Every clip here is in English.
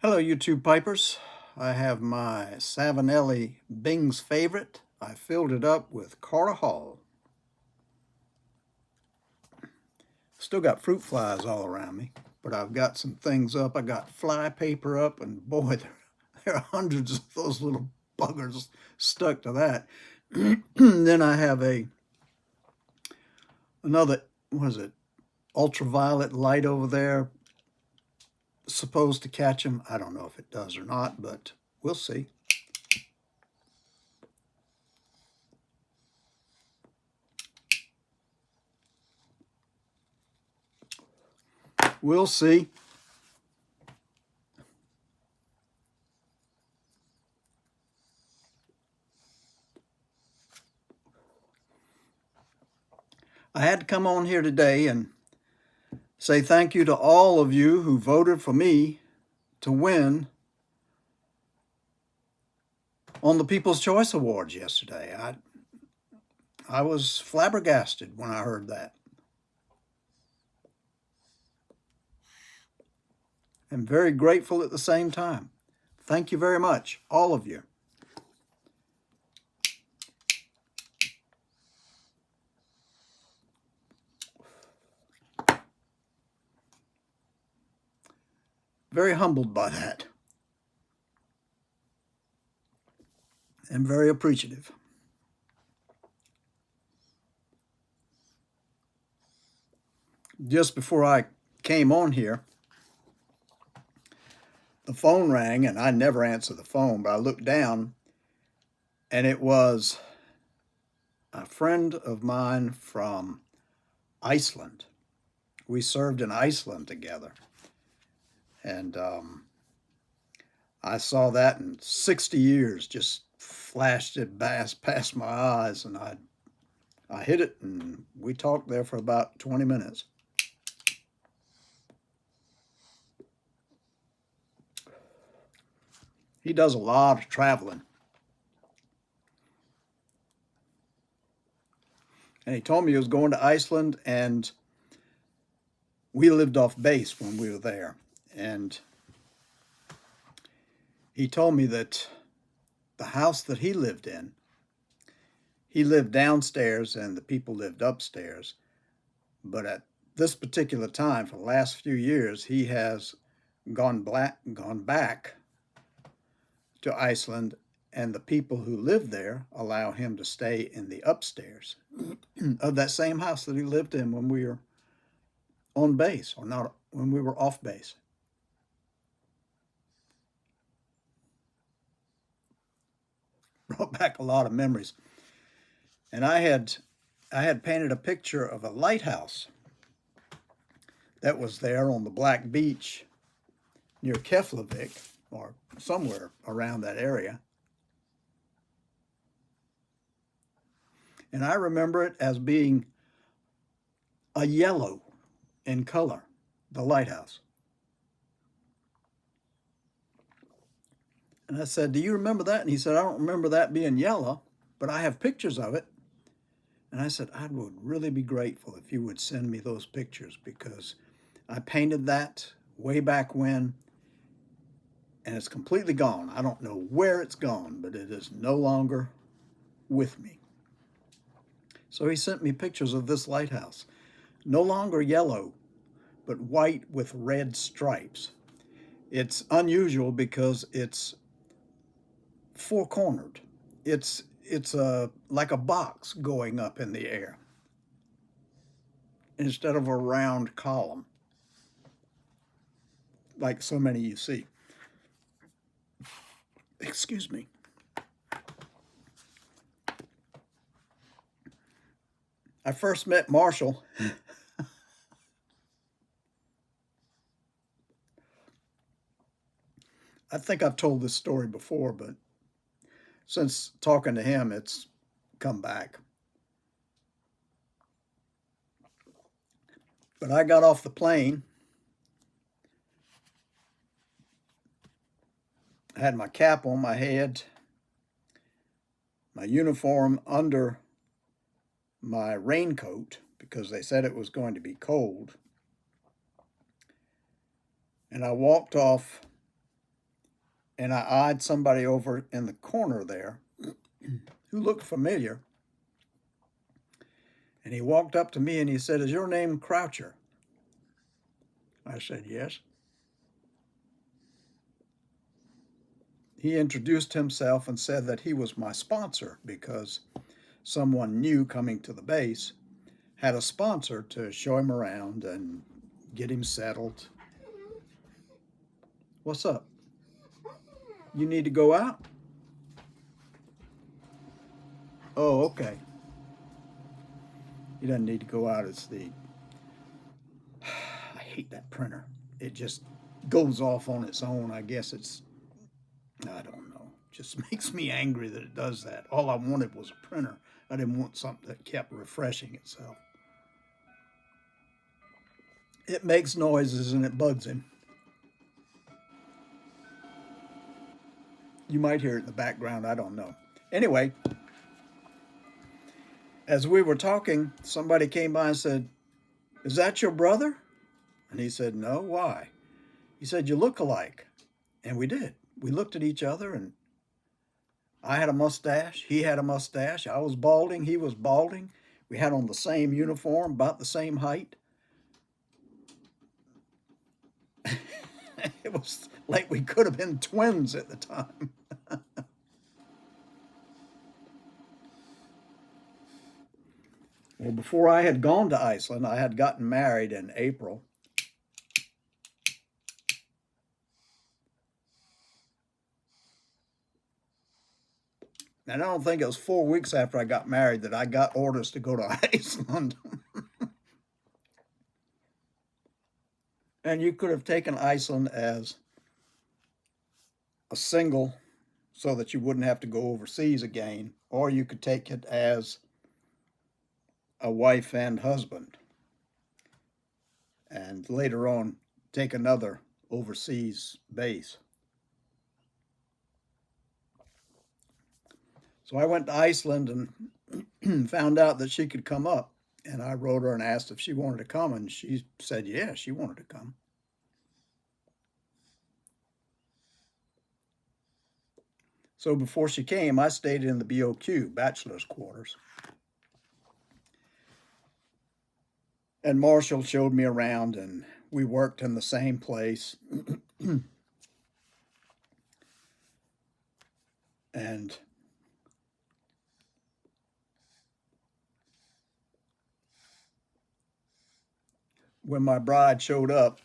Hello, YouTube Pipers. I have my Savinelli Bing's Favorite. I filled it up with Carter Hall. Still got fruit flies all around me, but I've got some things up. I got fly paper up, and boy, there are hundreds of those little buggers stuck to that. Then I have another, what is it, ultraviolet light over there, supposed to catch them. I don't know if it does or not, but we'll see. We'll see. I had to come on here today and say thank you to all of you who voted for me to win on the People's Choice Awards yesterday. I was flabbergasted when I heard that. And very grateful at the same time. Thank you very much, all of you. Very humbled by that. And very appreciative. Just before I came on here, the phone rang, and I never answer the phone, but I looked down, and it was a friend of mine from Iceland. We served in Iceland together. And I saw that in 60 years, just flashed it past my eyes, and I hit it, and we talked there for about 20 minutes. He does a lot of traveling. And he told me he was going to Iceland, and we lived off base when we were there. And he told me that the house that he lived in, he lived downstairs and the people lived upstairs. But at this particular time, for the last few years, he has gone back to Iceland, and the people who live there allow him to stay in the upstairs of that same house that he lived in when we were on base, or not when we were off base. Brought back a lot of memories. And I had painted a picture of a lighthouse that was there on the Black Beach near Keflavik, or somewhere around that area. And I remember it as being a yellow in color, the lighthouse. And I said, "Do you remember that?" And he said, "I don't remember that being yellow, but I have pictures of it." And I said, "I would really be grateful if you would send me those pictures, because I painted that way back when, and it's completely gone. I don't know where it's gone, but it is no longer with me." So he sent me pictures of this lighthouse. No longer yellow, but white with red stripes. It's unusual because it's four-cornered. It's like a box going up in the air instead of a round column like so many you see. Excuse me. I first met Marshall I think I've told this story before, but since talking to him, it's come back. But I got off the plane. I had my cap on my head, my uniform under my raincoat, because they said it was going to be cold. And I walked off and I eyed somebody over in the corner there who looked familiar. And he walked up to me and he said, "Is your name Croucher?" I said, "Yes." He introduced himself and said that he was my sponsor because someone new coming to the base had a sponsor to show him around and get him settled. What's up? You need to go out? Oh, okay. He doesn't need to go out. It's the, I hate that printer. It just goes off on its own. I guess it's, I don't know. Just makes me angry that it does that. All I wanted was a printer. I didn't want something that kept refreshing itself. It makes noises and it bugs him. You might hear it in the background. I don't know. Anyway, as we were talking, somebody came by and said, "Is that your brother?" And he said, "No, why?" He said, "You look alike." And we did. We looked at each other, and I had a mustache. He had a mustache. I was balding. He was balding. We had on the same uniform, about the same height. It was like we could have been twins at the time. Well, before I had gone to Iceland, I had gotten married in April. And I don't think it was 4 weeks after I got married that I got orders to go to Iceland. And you could have taken Iceland as a single so that you wouldn't have to go overseas again, or you could take it as a wife and husband, and later on take another overseas base. So I went to Iceland and found out that she could come up. And I wrote her and asked if she wanted to come, and she said, yeah, she wanted to come. So before she came, I stayed in the BOQ, bachelor's quarters. And Marshall showed me around, and we worked in the same place. And when my bride showed up,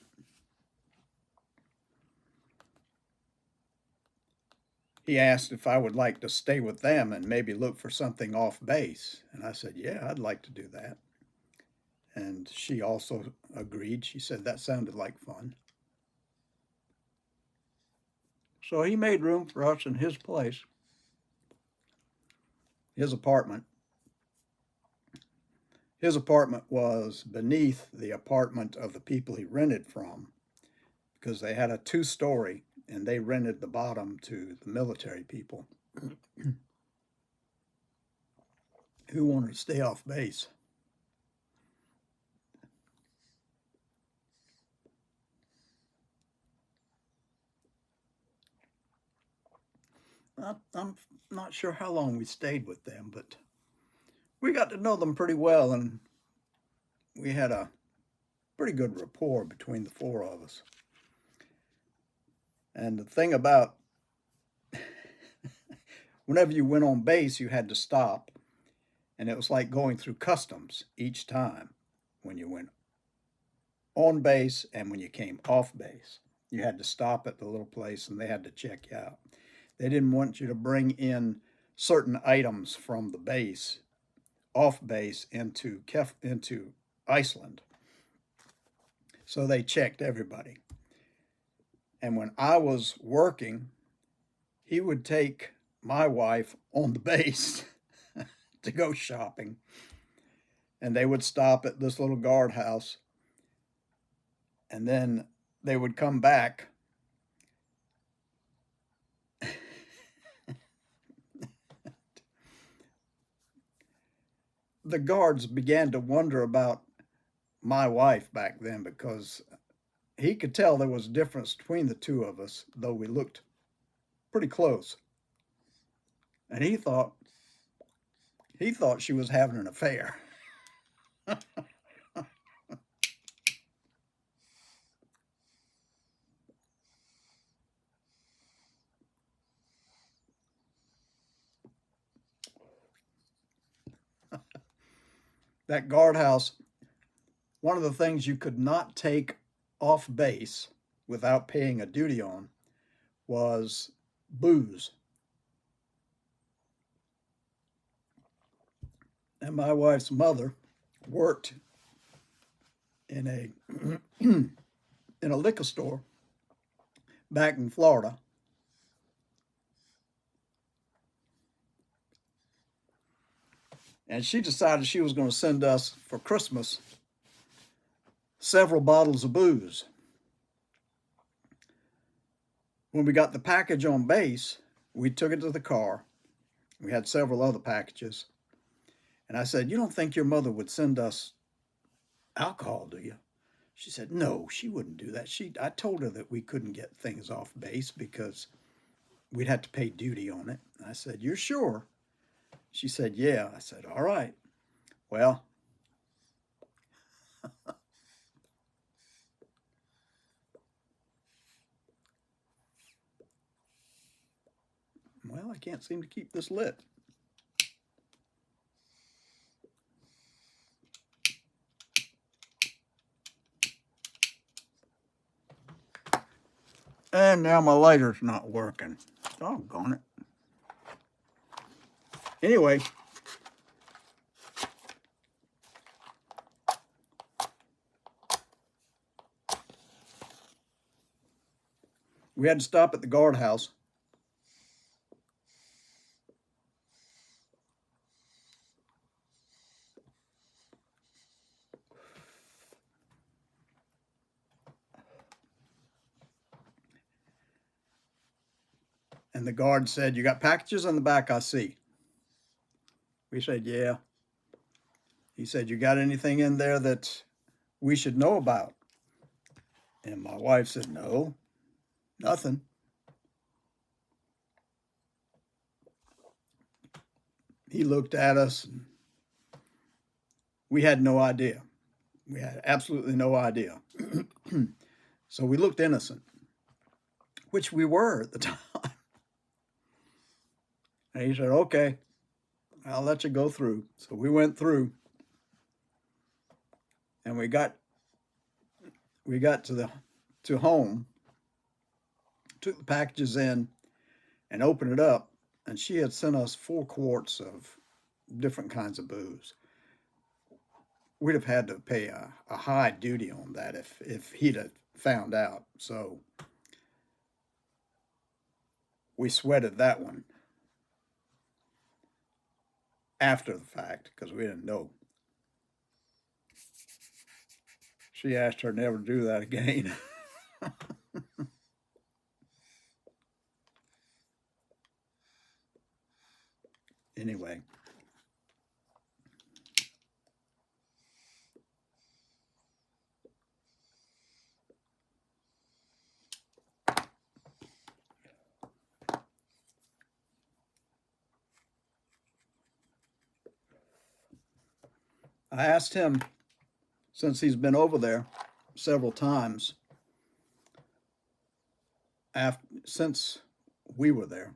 he asked if I would like to stay with them and maybe look for something off base. And I said, yeah, I'd like to do that. And she also agreed. She said that sounded like fun. So he made room for us in his place, his apartment. His apartment was beneath the apartment of the people he rented from because they had a 2-story and they rented the bottom to the military people who wanted to stay off base. I'm not sure how long we stayed with them, but we got to know them pretty well, and we had a pretty good rapport between the 4 of us. And the thing about whenever you went on base, you had to stop, and it was like going through customs each time when you went on base and when you came off base. You had to stop at the little place, and they had to check you out. They didn't want you to bring in certain items from the base, off base, into Iceland. So they checked everybody. And when I was working, he would take my wife on the base to go shopping. And they would stop at this little guardhouse. And then they would come back. The guards began to wonder about my wife back then because he could tell there was a difference between the 2 of us, though we looked pretty close. And he thought she was having an affair. That guardhouse, one of the things you could not take off base without paying a duty on was booze. And my wife's mother worked in a in a liquor store back in Florida. And she decided she was going to send us for Christmas several bottles of booze. When we got the package on base, we took it to the car. We had several other packages. And I said, "You don't think your mother would send us alcohol, do you?" She said, "No, she wouldn't do that. I told her that we couldn't get things off base because we'd have to pay duty on it." I said, "You're sure?" She said, "Yeah." I said, "All right. Well, I can't seem to keep this lit." And now my lighter's not working. Doggone it. Anyway, we had to stop at the guardhouse. And the guard said, "You got packages in the back, I see." We said, "Yeah." He said, "You got anything in there that we should know about?" And my wife said, "No, nothing." He looked at us, and we had no idea. We had absolutely no idea. So we looked innocent, which we were at the time. And he said, "Okay, I'll let you go through." So we went through, and we got to home, took the packages in, and opened it up. And she had sent us 4 quarts of different kinds of booze. We'd have had to pay a high duty on that if he'd have found out. So we sweated that one after the fact because we didn't know. She asked her never to do that again. Anyway, I asked him, since he's been over there several times since we were there.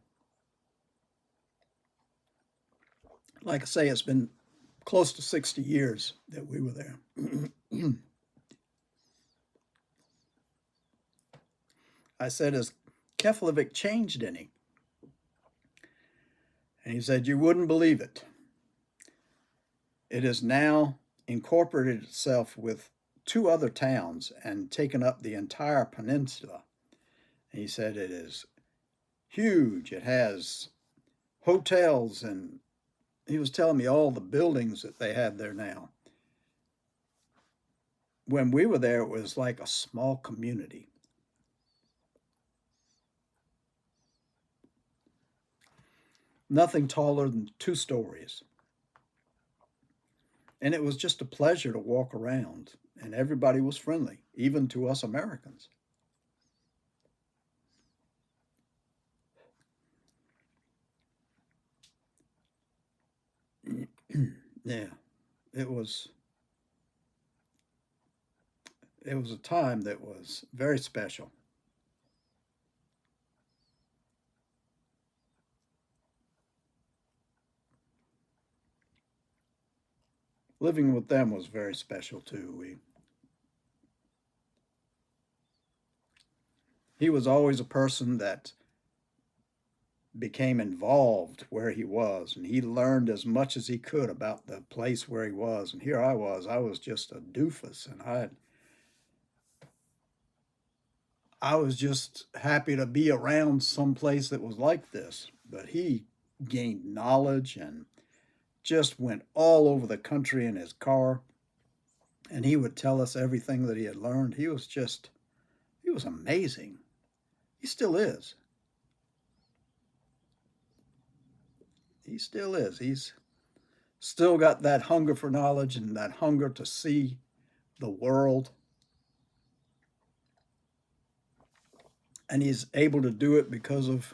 Like I say, it's been close to 60 years that we were there. I said, "Has Keflavik changed any?" And he said, "You wouldn't believe it. It has now incorporated itself with 2 other towns and taken up the entire peninsula." And he said, "It is huge. It has hotels," and he was telling me all the buildings that they have there now. When we were there, it was like a small community. Nothing taller than 2 stories. And it was just a pleasure to walk around, and everybody was friendly, even to us Americans. Yeah, it was it was a time that was very special. Living with them was very special too. He was always a person that became involved where he was, and he learned as much as he could about the place where he was. And here I was just a doofus, and I was just happy to be around some place that was like this. But he gained knowledge and just went all over the country in his car, and he would tell us everything that he had learned. He was amazing. He still is. He still is. He's still got that hunger for knowledge and that hunger to see the world, and he's able to do it because of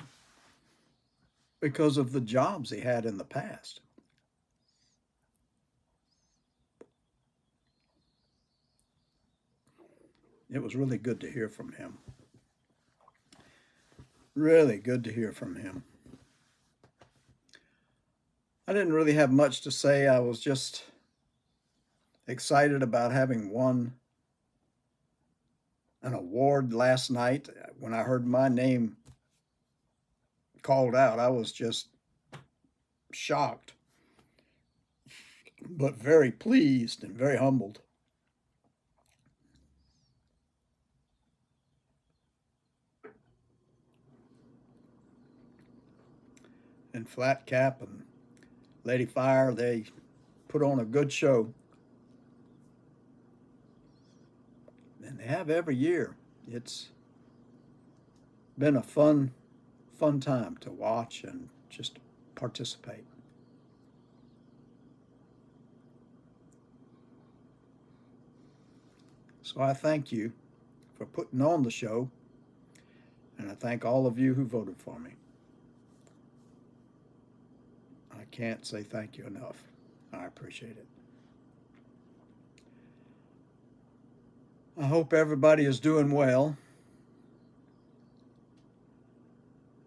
the jobs he had in the past. It was really good to hear from him. Really good to hear from him. I didn't really have much to say. I was just excited about having won an award last night. When I heard my name called out, I was just shocked, but very pleased and very humbled. And Flat Cap and Lady Fire, they put on a good show, and they have every year. It's been a fun time to watch and just participate. So I thank you for putting on the show, and I thank all of you who voted for me. I can't say thank you enough. I appreciate it. I hope everybody is doing well,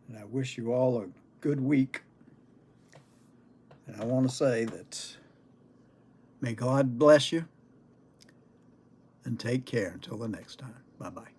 and I wish you all a good week. And I want to say that may God bless you, and take care until the next time. Bye bye.